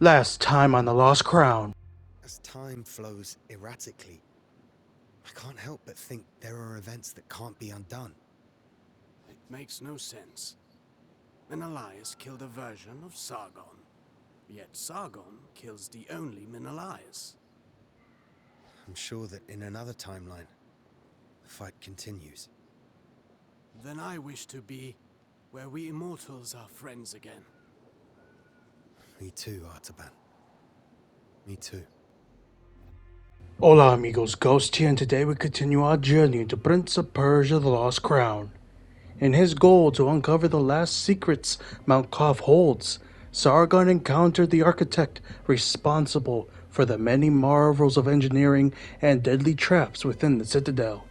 Last time on the Lost Crown. As time flows erratically, I can't help but think there are events that can't be undone. It makes no sense. Menelaus killed a version of Sargon, yet Sargon kills the only Menelaus. I'm sure that in another timeline, the fight continues. Then I wish to be where we immortals are friends again. Me too, Artaban. Me too. Hola amigos, Ghost here, and today we continue our journey into Prince of Persia, the Lost Crown. In his goal to uncover the last secrets Mount Qaf holds, Sargon encountered the architect responsible for the many marvels of engineering and deadly traps within the citadel.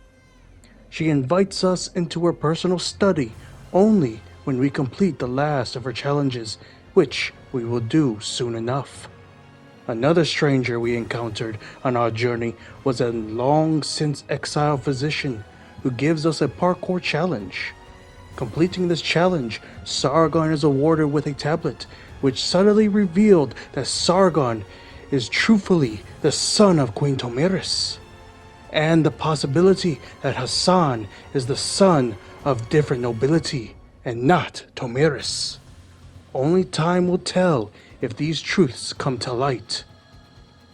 She invites us into her personal study only when we complete the last of her challenges, which we will do soon enough. Another stranger we encountered on our journey was a long since exiled physician who gives us a parkour challenge. Completing this challenge, Sargon is awarded with a tablet, which suddenly revealed that Sargon is truthfully the son of Queen Thomyris, and the possibility that Ghassan is the son of different nobility and not Thomyris. Only time will tell if these truths come to light.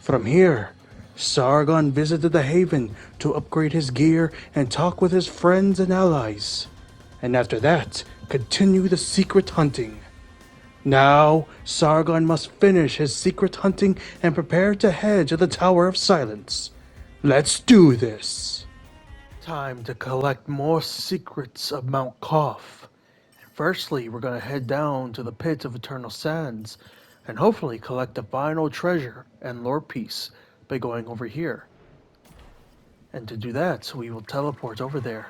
From here, Sargon visited the haven to upgrade his gear and talk with his friends and allies, and after that, continue the secret hunting. Now, Sargon must finish his secret hunting and prepare to head to the Tower of Silence. Let's do this! Time to collect more secrets of Mount Qaf. Firstly, we're going to head down to the Pit of Eternal Sands and hopefully collect the final treasure and lore piece by going over here. And to do that, we will teleport over there.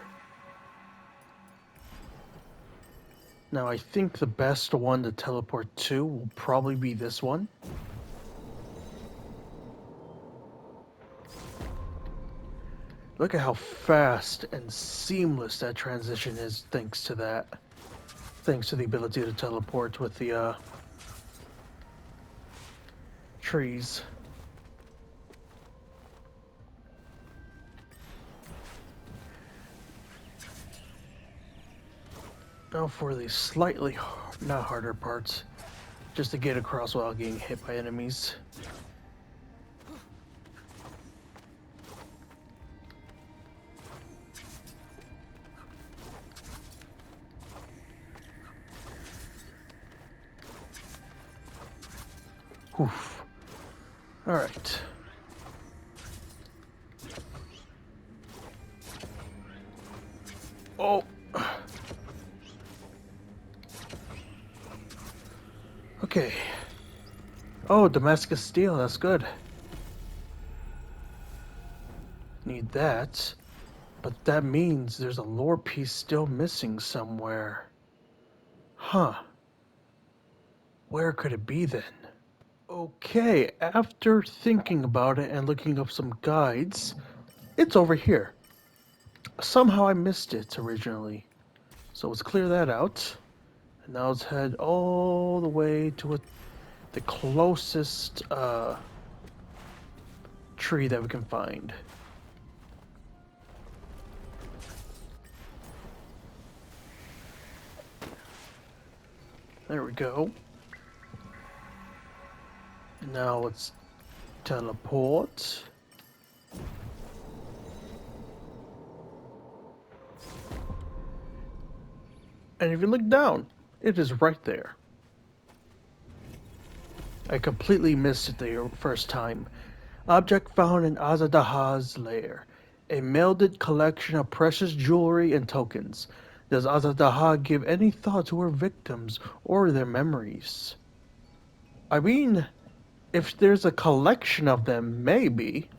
Now, I think the best one to teleport to will probably be this one. Look at how fast and seamless that transition is thanks to that. Thanks to the ability to teleport with the trees. Now for the slightly not harder parts, just to get across without getting hit by enemies. Oof. Alright. Oh! Okay. Oh, Damascus steel, that's good. Need that. But that means there's a lore piece still missing somewhere. Huh. Where could it be then? Okay, after thinking about it and looking up some guides, it's over here. Somehow I missed it originally. So let's clear that out. And now let's head all the way to the closest tree that we can find. There we go. Now let's teleport. And if you look down, it is right there. I completely missed it the first time. Object found in Azadaha's lair. A melded collection of precious jewelry and tokens. Does Azadaha give any thought to her victims or their memories? I mean, if there's a collection of them, maybe.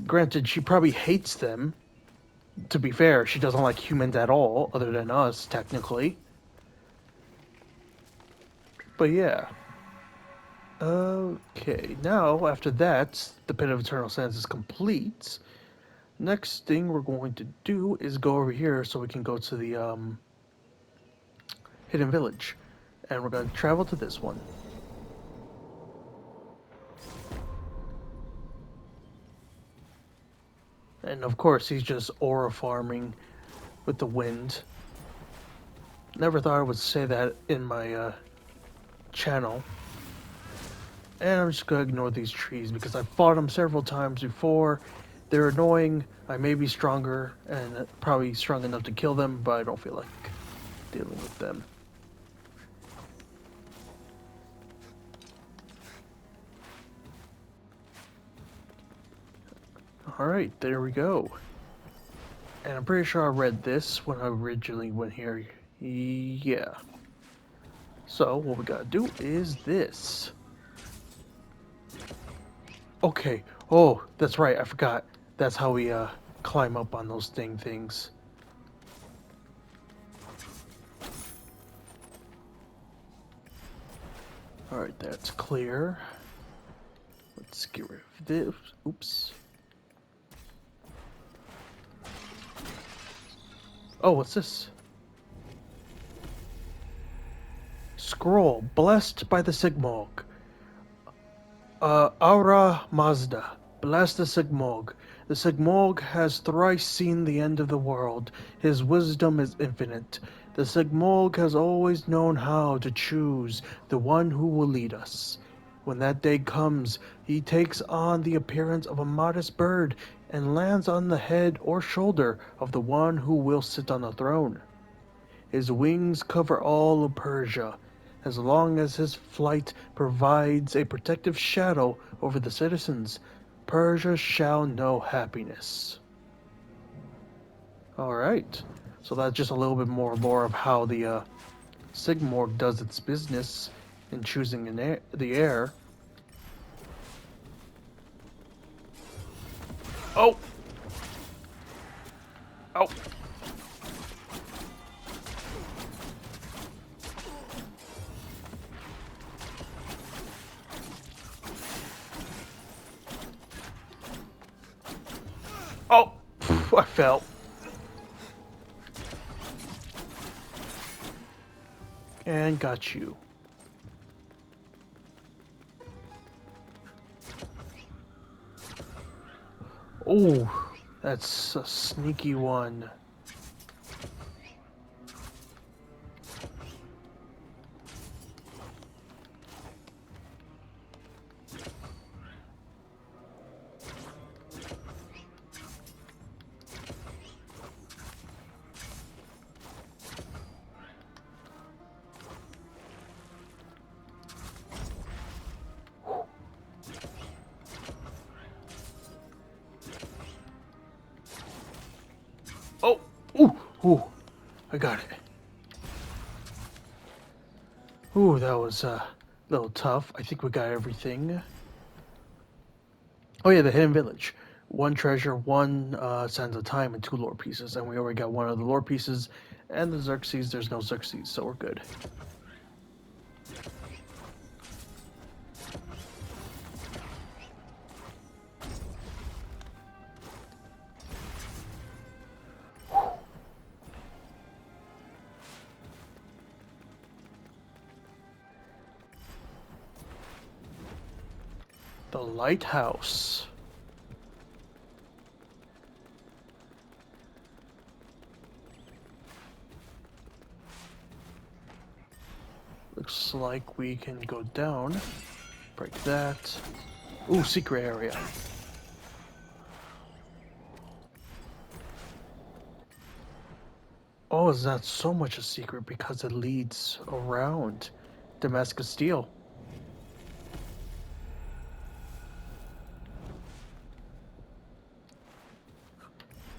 Granted, she probably hates them. To be fair, she doesn't like humans at all, other than us, technically. But yeah. Okay, now after that, the Pit of Eternal Sands is complete. Next thing we're going to do is go over here so we can go to the Hidden Village. And we're going to travel to this one. And of course, he's just aura farming with the wind. Never thought I would say that in my channel. And I'm just gonna ignore these trees because I've fought them several times before. They're annoying. I may be stronger and probably strong enough to kill them, but I don't feel like dealing with them. Alright, there we go. And I'm pretty sure I read this when I originally went here. Yeah. So, what we gotta do is this. Okay. Oh, that's right, I forgot. That's how we climb up on those things. Alright, that's clear. Let's get rid of this. Oops. Oh, what's this? Scroll. Blessed by the Sigmog. Aura Mazda. Bless the Sigmog. The Sigmog has thrice seen the end of the world. His wisdom is infinite. The Sigmog has always known how to choose the one who will lead us. When that day comes, he takes on the appearance of a modest bird and lands on the head or shoulder of the one who will sit on the throne. His wings cover all of Persia. As long as his flight provides a protective shadow over the citizens, Persia shall know happiness. Alright, so that's just a little bit more lore of how the Sigmorg does its business in choosing the heir. Oh! Oh! Oh! I fell. And got you. Oh, that's a sneaky one. Oh! Ooh! Ooh! I got it. Ooh, that was a little tough. I think we got everything. Oh yeah, the Hidden Village. One treasure, one Sands of Time, and 2 lore pieces. And we already got one of the lore pieces. And the Xerxes, there's no Xerxes, so we're good. The lighthouse. Looks like we can go down. Break that. Ooh, secret area. Oh, it's not so much a secret because it leads around Damascus Steel.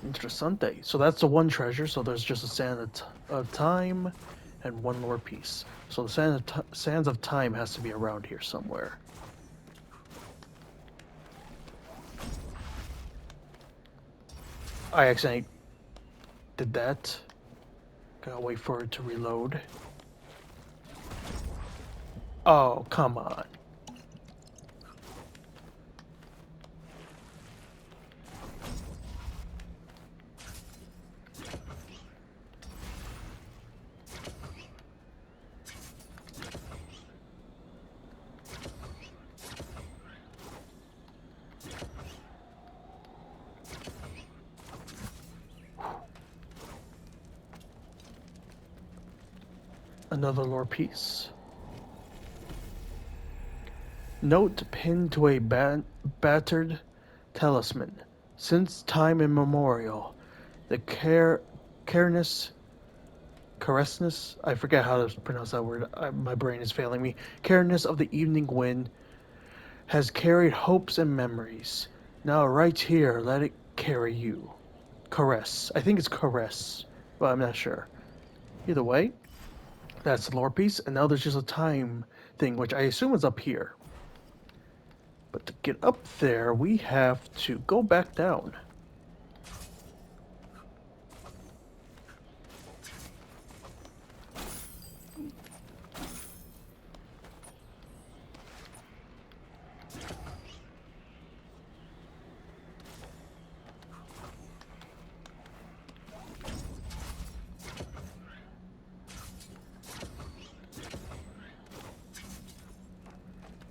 Interessante. So that's the one treasure. So there's just a Sand of Time and 1 lore piece. So the Sands of Time has to be around here somewhere. I accidentally did that. Gotta wait for it to reload. Oh, come on. Another lore piece. Note pinned to a battered talisman. Since time immemorial, the careness, I forget how to pronounce that word. My brain is failing me. Careness of the evening wind has carried hopes and memories. Now, right here, let it carry you. Caress. I think it's caress, but I'm not sure. Either way, that's the lore piece, and now there's just a time thing, which I assume is up here. But to get up there, we have to go back down.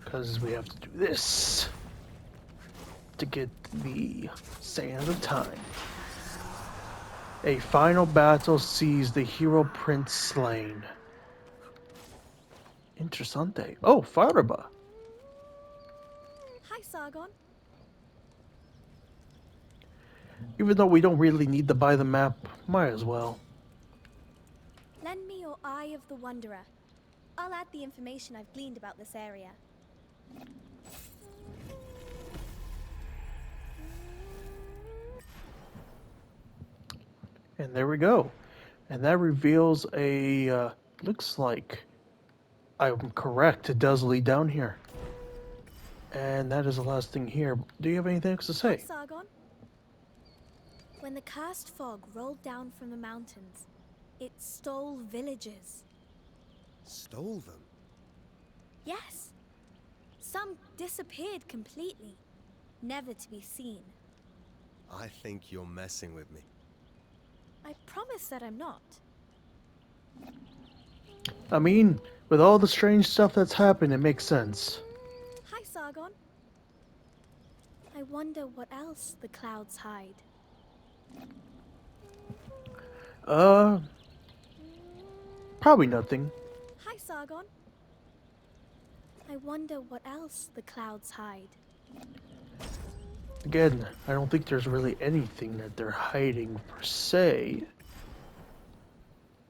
Because we have to do this to get the Sand of Time. A final battle sees the hero prince slain. Interessante. Oh, Faraba. Hi, Sargon. Even though we don't really need to buy the map, might as well. Lend me your Eye of the Wanderer. I'll add the information I've gleaned about this area. And there we go. And that reveals a, looks like I'm correct, it does lead down here. And that is the last thing here. Do you have anything else to Hi, say? Sargon. When the cursed fog rolled down from the mountains, it stole villages. Stole them? Yes. Some disappeared completely, never to be seen. I think you're messing with me. I promise that I'm not. I mean, with all the strange stuff that's happened, it makes sense. Hi, Sargon. I wonder what else the clouds hide. Probably nothing. Hi, Sargon. I wonder what else the clouds hide. Again, I don't think there's really anything that they're hiding per se.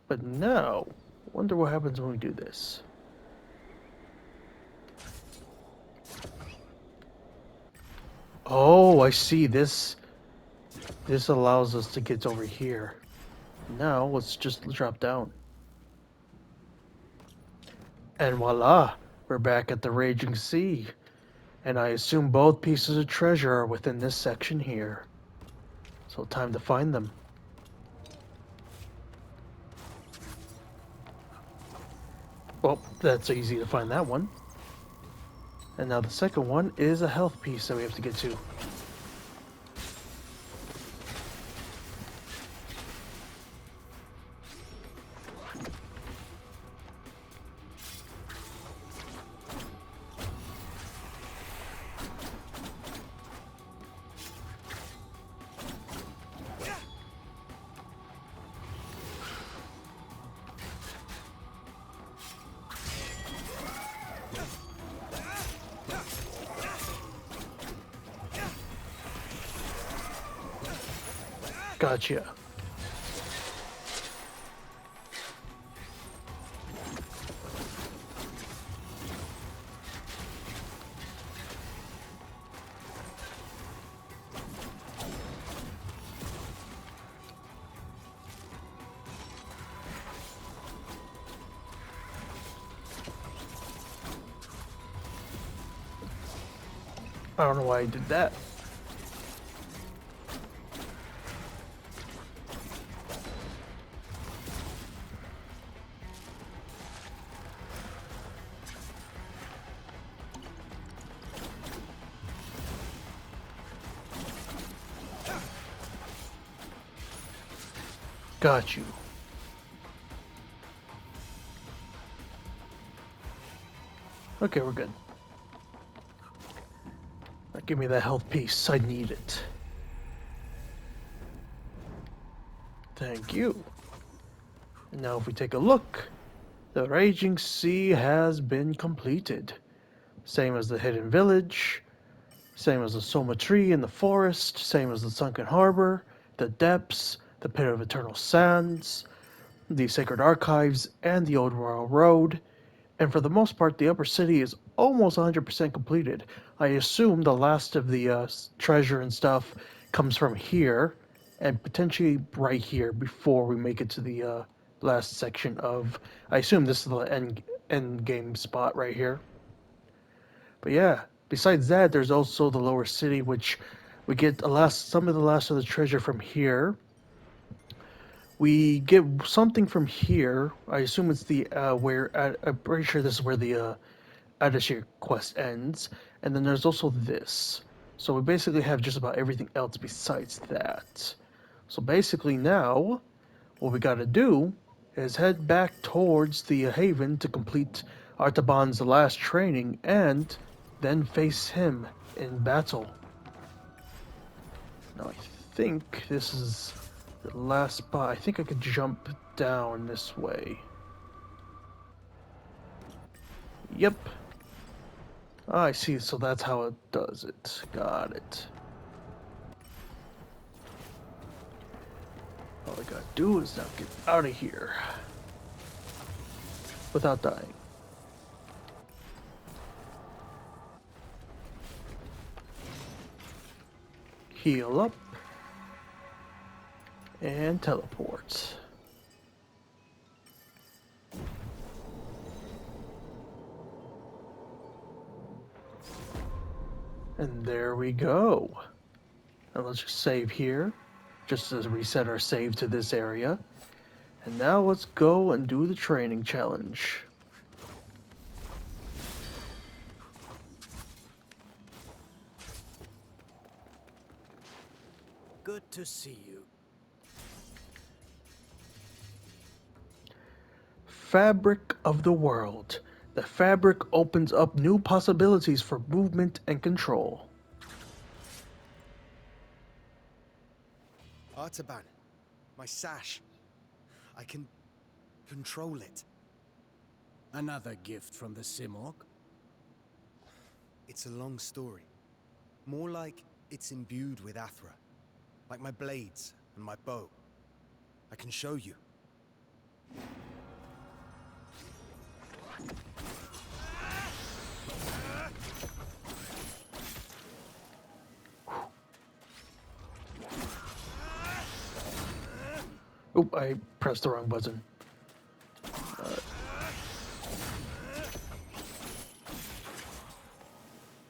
But now, wonder what happens when we do this. Oh, I see. This allows us to get over here. Now, let's just drop down. And voila, we're back at the Raging Sea. And I assume both pieces of treasure are within this section here. So time to find them. Well, that's easy to find that one. And now the second one is a health piece that we have to get to. Gotcha. I don't know why I did that. Got you. Okay, we're good. Now give me that health piece. I need it. Thank you. And now if we take a look, The Raging Sea has been completed. Same as the Hidden Village, same as the Soma Tree in the forest, same as the Sunken Harbor, the Depths, the Pit of Eternal Sands, the Sacred Archives, and the Old Royal Road. And for the most part, the upper city is almost 100% completed. I assume the last of the treasure and stuff comes from here, and potentially right here before we make it to the last section of. I assume this is the end game spot right here. But yeah, besides that, there's also the lower city, which we get some of the last of the treasure from here. We get something from here. I assume it's the I'm pretty sure this is where the Adashir quest ends. And then there's also this. So we basically have just about everything else besides that. So basically now, what we gotta do is head back towards the Haven to complete Artaban's last training and then face him in battle. Now I think this is the last spot. I think I could jump down this way. Yep. I see, so that's how it does it. Got it. All I gotta do is now get out of here. Without dying. Heal up. And teleport. And there we go. Now let's just save here, just to reset our save to this area. And now let's go and do the training challenge. Good to see you. Fabric of the world. The fabric opens up new possibilities for movement and control. Artaban, my sash. I can control it. Another gift from the Simorg? It's a long story. More like it's imbued with Athra. Like my blades and my bow. I can show you. Oop, I pressed the wrong button.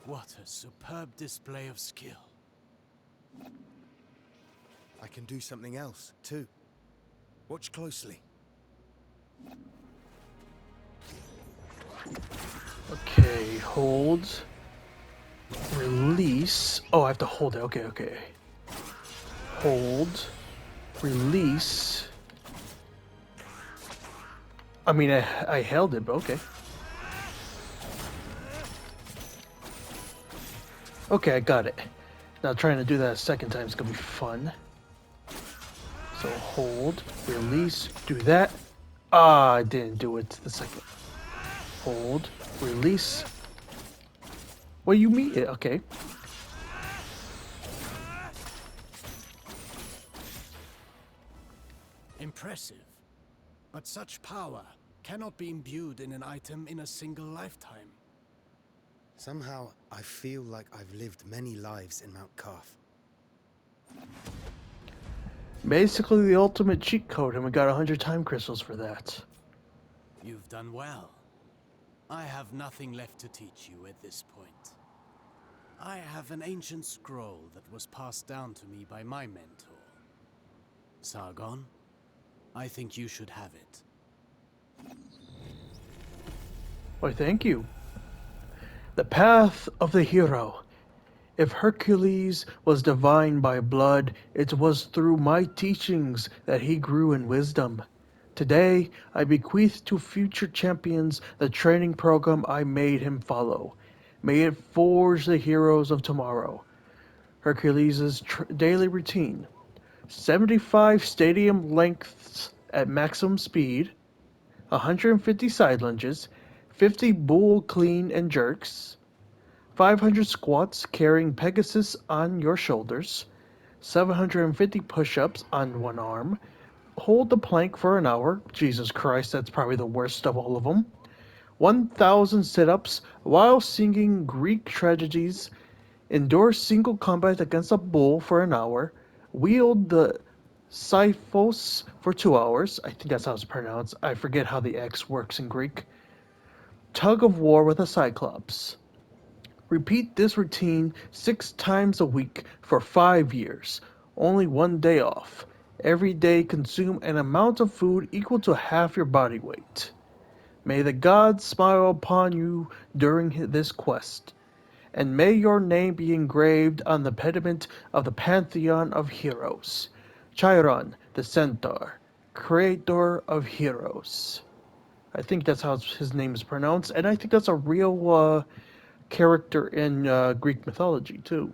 What a superb display of skill. I can do something else, too. Watch closely. Okay, hold. Release. Oh, I have to hold it. Okay. Hold. Release. I mean, I held it, but okay. Okay, I got it. Now trying to do that a second time is gonna be fun. So hold, release, do that. Ah, I didn't do it the second. Hold, release. What do you mean? Okay. Impressive. But such power cannot be imbued in an item in a single lifetime. Somehow, I feel like I've lived many lives in Mount Qaf. Basically the ultimate cheat code, and we got 100 time crystals for that. You've done well. I have nothing left to teach you at this point. I have an ancient scroll that was passed down to me by my mentor. Sargon, I think you should have it. Why, thank you. The path of the hero. If Hercules was divine by blood, it was through my teachings that he grew in wisdom. Today, I bequeath to future champions the training program I made him follow. May it forge the heroes of tomorrow. Hercules' daily routine. 75 stadium lengths at maximum speed. 150 side lunges, 50 bull clean and jerks, 500 squats carrying Pegasus on your shoulders, 750 push-ups on one arm, hold the plank for an hour. Jesus Christ, that's probably the worst of all of them. 1,000 sit-ups while singing Greek tragedies, endure single combat against a bull for an hour, wield the Siphos for 2 hours. I think that's how it's pronounced. I forget how the X works in Greek. Tug of war with a Cyclops. Repeat this routine 6 times a week for 5 years. Only 1 day off. Every day consume an amount of food equal to half your body weight. May the gods smile upon you during this quest, and may your name be engraved on the pediment of the pantheon of heroes. Chiron, the centaur, creator of heroes. I think that's how his name is pronounced, and I think that's a real character in Greek mythology too.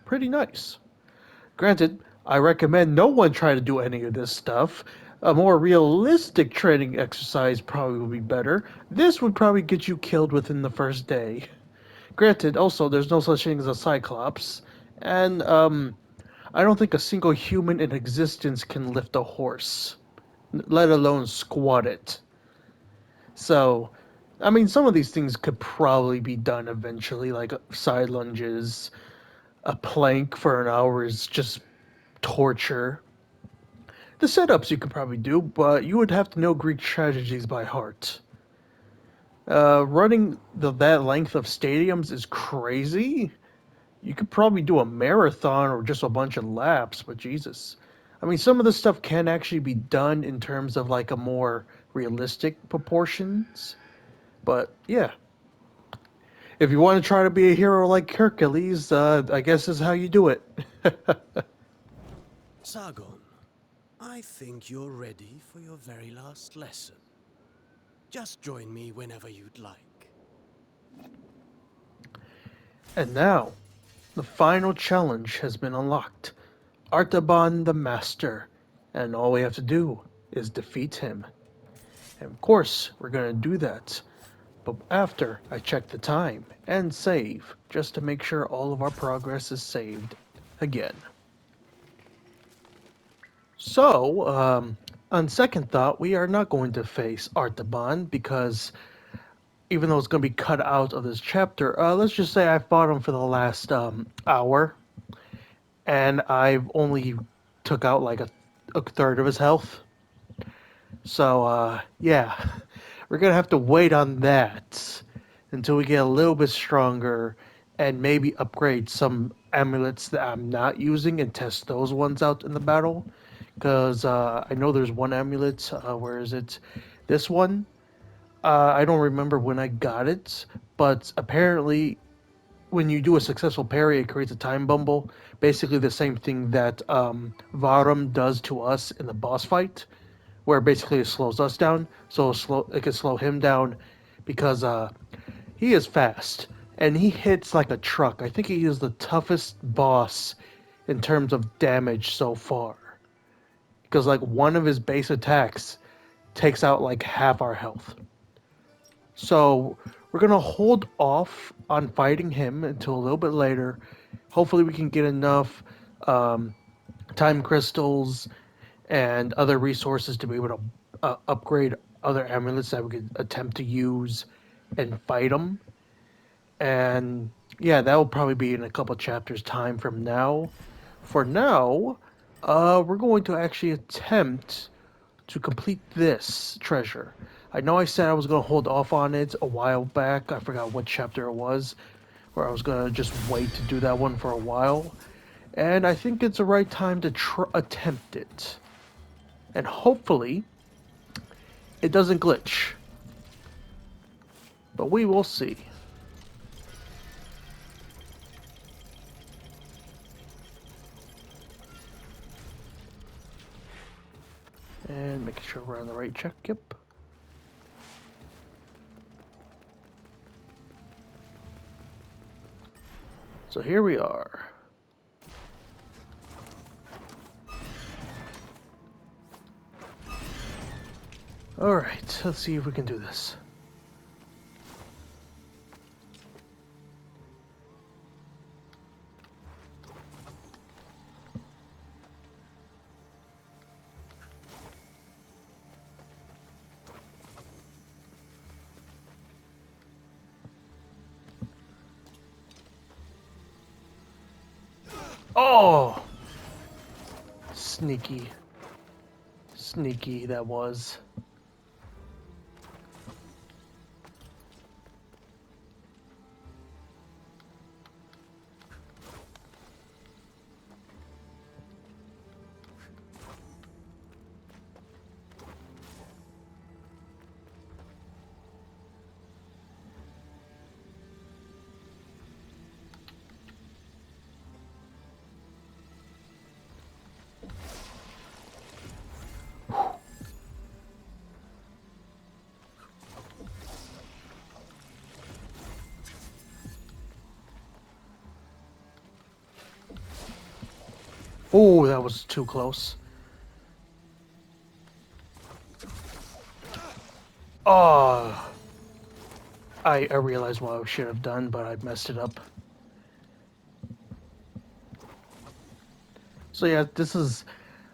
Pretty nice. Granted, I recommend no one try to do any of this stuff. A more realistic training exercise probably would be better. This would probably get you killed within the first day. Granted, also, there's no such thing as a Cyclops, and I don't think a single human in existence can lift a horse, let alone squat it. So, I mean, some of these things could probably be done eventually, like side lunges. A plank for an hour is just torture. The setups you could probably do, but you would have to know Greek tragedies by heart. Running that length of stadiums is crazy. You could probably do a marathon or just a bunch of laps, but Jesus. I mean, some of this stuff can actually be done in terms of like a more realistic proportions. But yeah, if you want to try to be a hero like Hercules, I guess is how you do it. Sargon, I think you're ready for your very last lesson. Just join me whenever you'd like. And now, the final challenge has been unlocked. Artaban the Master. And all we have to do is defeat him. And of course, we're going to do that. But after I check the time and save, just to make sure all of our progress is saved again. So, on second thought, we are not going to face Artaban because even though it's going to be cut out of this chapter, let's just say I fought him for the last hour, and I've only took out like a third of his health. So, yeah, we're going to have to wait on that until we get a little bit stronger and maybe upgrade some amulets that I'm not using and test those ones out in the battle. Because I know there's one amulet, where is it? This one? I don't remember when I got it, but apparently when you do a successful parry, it creates a time bumble. Basically the same thing that Varum does to us in the boss fight, where basically it slows us down. So it can slow him down because he is fast and he hits like a truck. I think he is the toughest boss in terms of damage so far. Because like one of his base attacks takes out like half our health. So we're gonna hold off on fighting him until a little bit later. Hopefully we can get enough time crystals and other resources to be able to upgrade other amulets that we could attempt to use and fight them. And yeah, that will probably be in a couple chapters time from now. For now, we're going to actually attempt to complete this treasure. I know I said I was going to hold off on it a while back. I forgot what chapter it was, where I was going to just wait to do that one for a while. And I think it's the right time to attempt it. And hopefully, it doesn't glitch. But we will see. And making sure we're on the right check, yep. So here we are. Alright, let's see if we can do this. Oh! Sneaky. Sneaky that was. Oh, that was too close. Oh, I realized what I should have done, but I messed it up. So yeah, this is,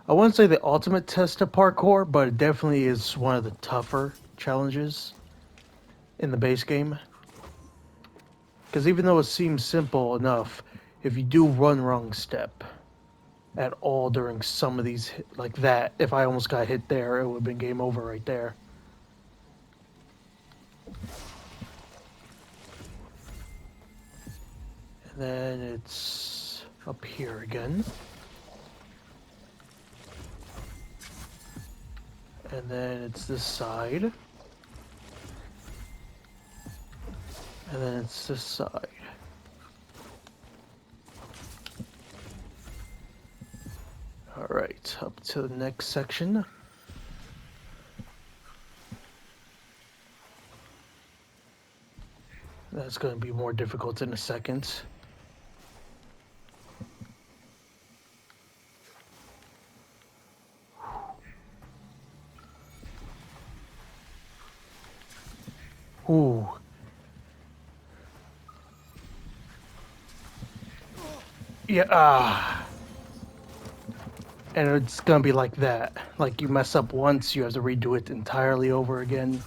I wouldn't say the ultimate test of parkour, but it definitely is one of the tougher challenges in the base game. Because even though it seems simple enough, if you do one wrong step at all during some of these, like that, if I almost got hit there, it would have been game over right there. And then it's up here again. And then it's this side. And then it's this side. Alright, up to the next section. That's going to be more difficult in a second. Ooh. Yeah, And it's gonna be like that. Like you mess up once, you have to redo it entirely over again.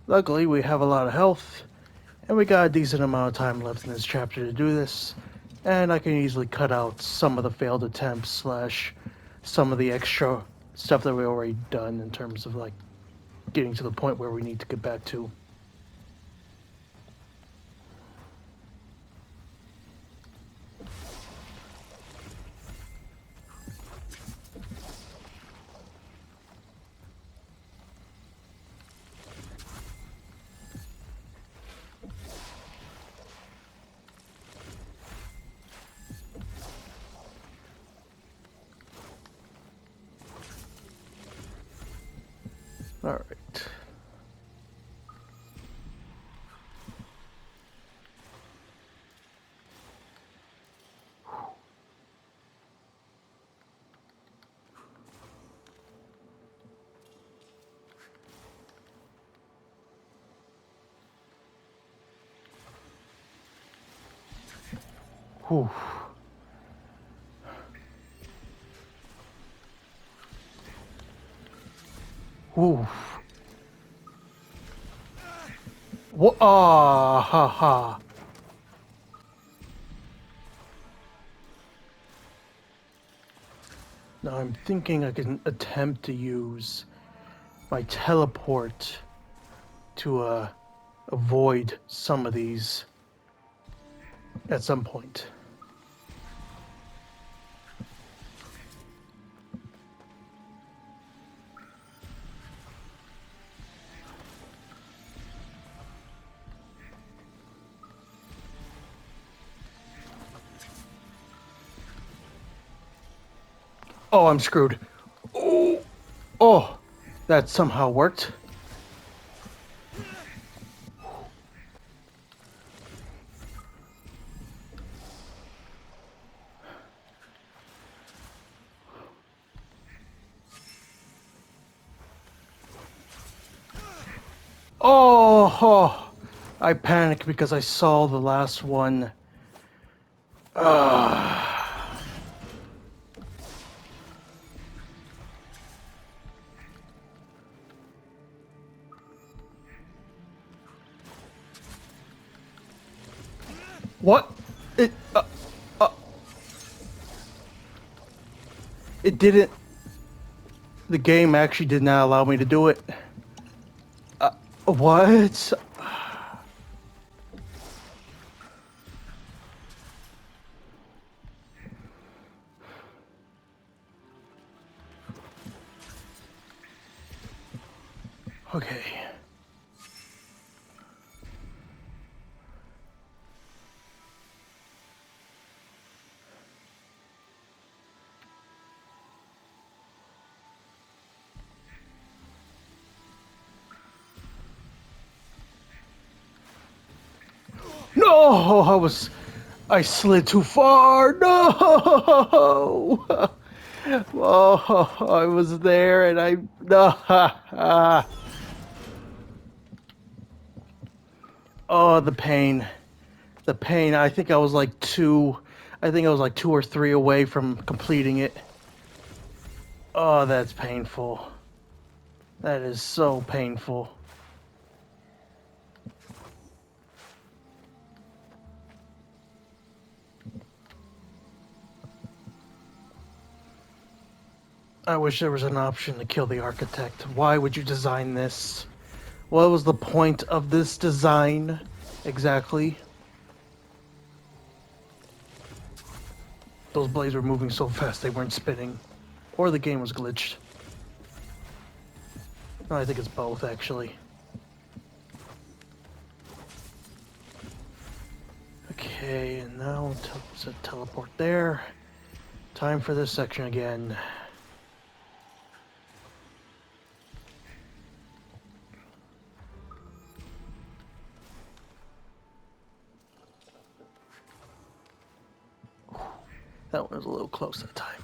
Luckily, we have a lot of health, and we got a decent amount of time left in this chapter to do this, and I can easily cut out some of the failed attempts slash some of the extra stuff that we already done in terms of like getting to the point where we need to get back to. All right. Whew. Whew. What? Ah, ha ha. Now I'm thinking I can attempt to use my teleport to avoid some of these at some point. Oh, I'm screwed. Oh, oh, that somehow worked. Oh, I panicked because I saw the last one. What? It, it didn't. The game actually did not allow me to do it. What? Okay. No, I slid too far. No. Oh, I was there and I, no. Oh, the pain. The pain. I think I was like 2 or 3 away from completing it. Oh, that's painful. That is so painful. I wish there was an option to kill the architect. Why would you design this? What was the point of this design exactly? Those blades were moving so fast they weren't spinning. Or the game was glitched. No, I think it's both actually. Okay, and now teleport there. Time for this section again. That one was a little close that time.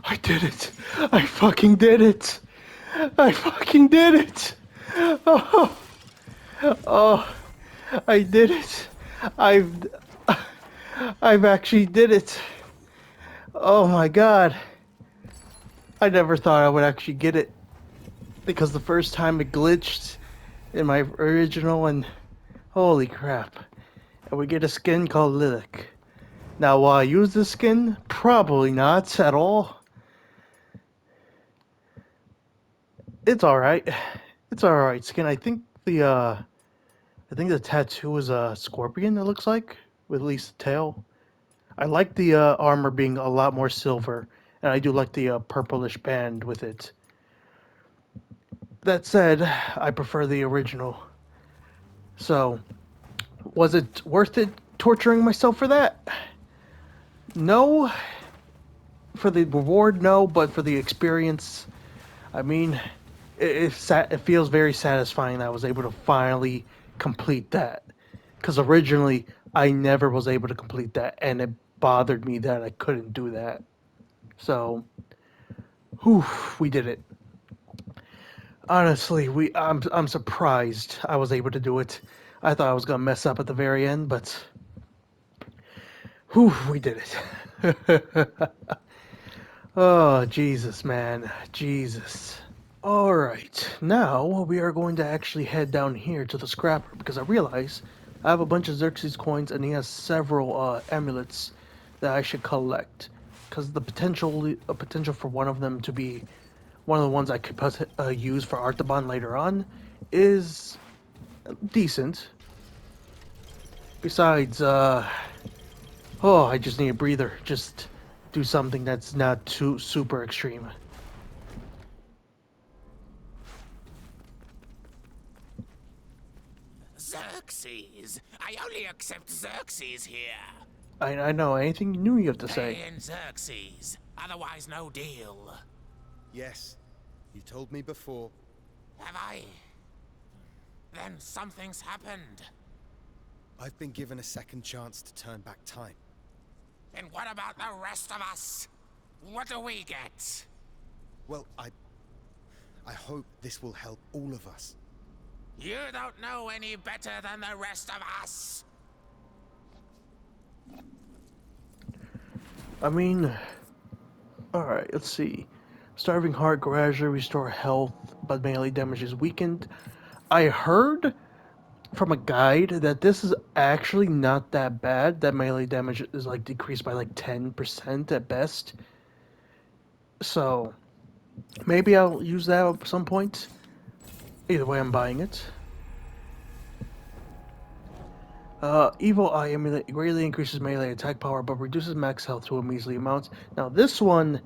I did it! I fucking did it! I fucking did it! Oh, oh, I did it! I've, I've actually did it! Oh my god! I never thought I would actually get it because the first time it glitched in my original and holy crap! And we get a skin called Lilac. Now, will I use this skin? Probably not at all. It's alright. It's alright skin. I think the tattoo is a scorpion, it looks like, with at least the tail. I like the armor being a lot more silver, and I do like the purplish band with it. That said, I prefer the original. So, was it worth it torturing myself for that? No. For the reward, no, but for the experience, I mean, it feels very satisfying that I was able to finally complete that. Because originally, I never was able to complete that, and it bothered me that I couldn't do that. So, whew, we did it. Honestly, I'm surprised I was able to do it. I thought I was gonna mess up at the very end, but whew, we did it. Oh, Jesus, man. Jesus. Alright, now we are going to actually head down here to the scrapper because I realize I have a bunch of Xerxes coins and he has several amulets that I should collect. Because the potential for one of them to be one of the ones I could use for Artaban later on is decent. Besides, I just need a breather. Just do something that's not too super extreme. Xerxes! I only accept Xerxes here. I know, anything new you have to say. Pay in Xerxes, otherwise no deal. Yes, you told me before. Have I? Then something's happened. I've been given a second chance to turn back time. And what about the rest of us? What do we get? Well, I hope this will help all of us. You don't know any better than the rest of us. I mean, alright, let's see. Starving heart gradually restore health, but melee damage is weakened. I heard from a guide that this is actually not that bad. That melee damage is like decreased by like 10% at best. So maybe I'll use that at some point. Either way, I'm buying it. Evil Eye Amulet greatly increases melee attack power, but reduces max health to a measly amount. Now this one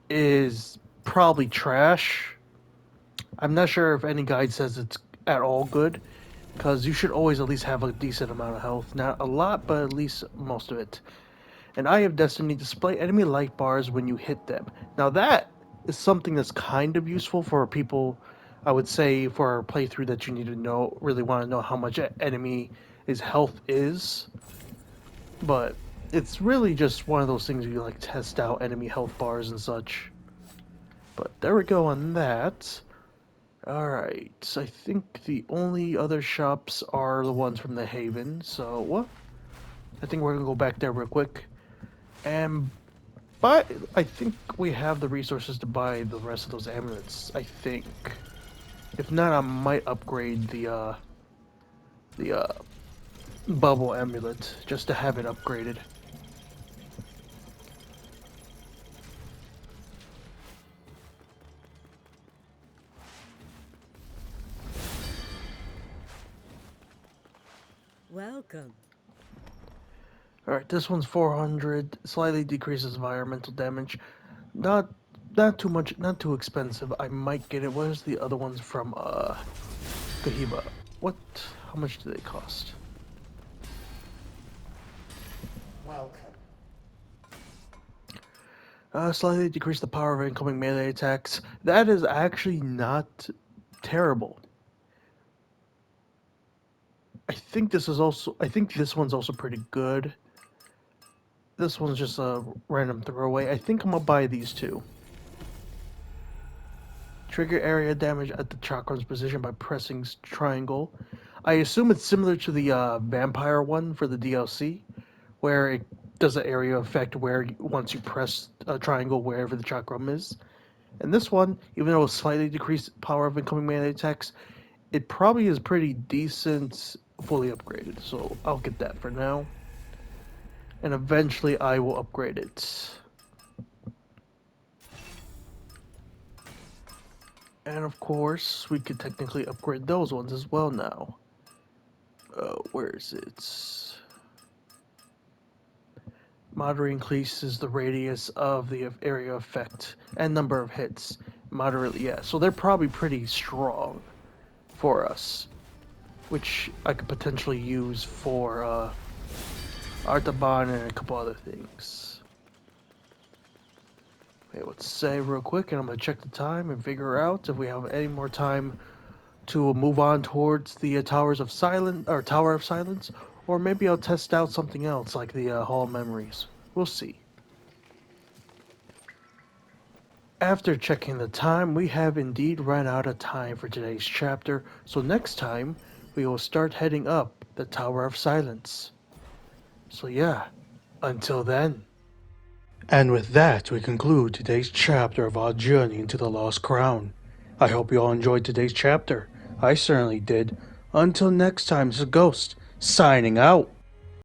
is probably trash. I'm not sure if any guide says it's at all good, because you should always at least have a decent amount of health. Not a lot, but at least most of it. And Eye of Destiny display enemy light bars when you hit them. Now that is something that's kind of useful for people, I would say, for a playthrough that you need to know, really want to know how much enemy his health is. But it's really just one of those things where you like test out enemy health bars and such. But there we go on that. Alright, I think the only other shops are the ones from the Haven, so what? I think we're gonna go back there real quick. And I think we have the resources to buy the rest of those amulets, I think. If not, I might upgrade the bubble amulet just to have it upgraded. Welcome. Alright, this one's 400, slightly decreases environmental damage. Not too much, not too expensive. I might get it. Where's the other ones from Kahiba? What? How much do they cost? Welcome. Slightly decrease the power of incoming melee attacks. That is actually not terrible. I think this one's also pretty good. This one's just a random throwaway. I think I'm gonna buy these two. Trigger area damage at the chakram's position by pressing triangle. I assume it's similar to the vampire one for the DLC, where it does an area effect where once you press a triangle wherever the chakram is. And this one, even though it's slightly decreased power of incoming melee attacks, it probably is pretty decent, fully upgraded. So I'll get that for now. And eventually I will upgrade it. And of course, we could technically upgrade those ones as well now. Where is it? Moderate increases the radius of the area effect and number of hits. Moderately, yeah. So they're probably pretty strong for us, which I could potentially use for Artaban and a couple other things. Okay, let's save real quick, and I'm gonna check the time and figure out if we have any more time to move on towards the Tower of Silence, or maybe I'll test out something else like the Hall of Memories. We'll see. After checking the time, we have indeed run out of time for today's chapter, so next time we will start heading up the Tower of Silence. So yeah, until then. And with that, we conclude today's chapter of our journey into the Lost Crown. I hope you all enjoyed today's chapter. I certainly did. Until next time, this is Ghost, signing out.